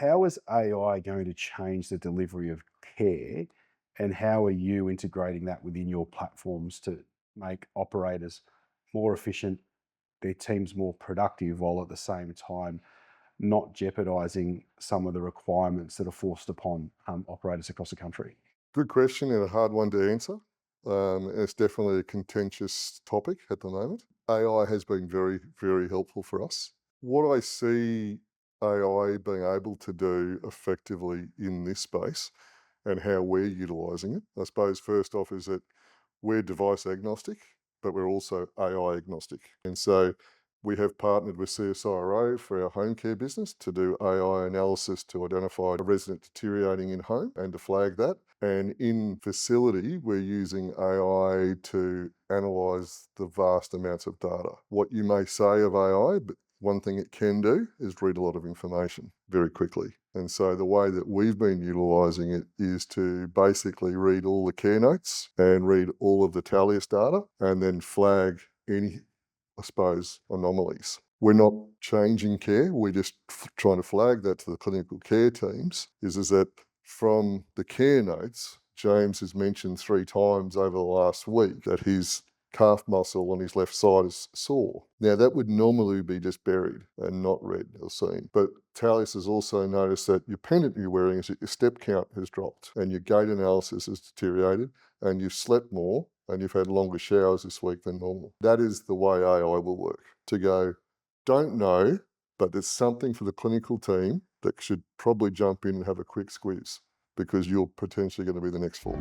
how is AI going to change the delivery of care, and how are you integrating that within your platforms to make operators more efficient, their teams more productive, while at the same time not jeopardizing some of the requirements that are forced upon operators across the country? Good question and a hard one to answer. It's definitely a contentious topic at the moment. AI has been very, very helpful for us. What I see AI being able to do effectively in this space and how we're utilising it, I suppose first off is that we're device agnostic, but we're also AI agnostic. And so we have partnered with CSIRO for our home care business to do AI analysis to identify a resident deteriorating in home and to flag that. And in facility, we're using AI to analyse the vast amounts of data. What you may say of AI, but one thing it can do is read a lot of information very quickly. And so the way that we've been utilising it is to basically read all the care notes and read all of the Talius data and then flag any, I suppose, anomalies. We're not changing care, we're just trying to flag that to the clinical care teams, is that from the care notes, James has mentioned 3 times over the last week that his calf muscle on his left side is sore. Now that would normally be just buried and not read or seen. But Talius has also noticed that your pendant you're wearing is that your step count has dropped and your gait analysis has deteriorated and you've slept more and you've had longer showers this week than normal. That is the way AI will work. To go, don't know, but there's something for the clinical team that should probably jump in and have a quick squeeze because you're potentially going to be the next fall.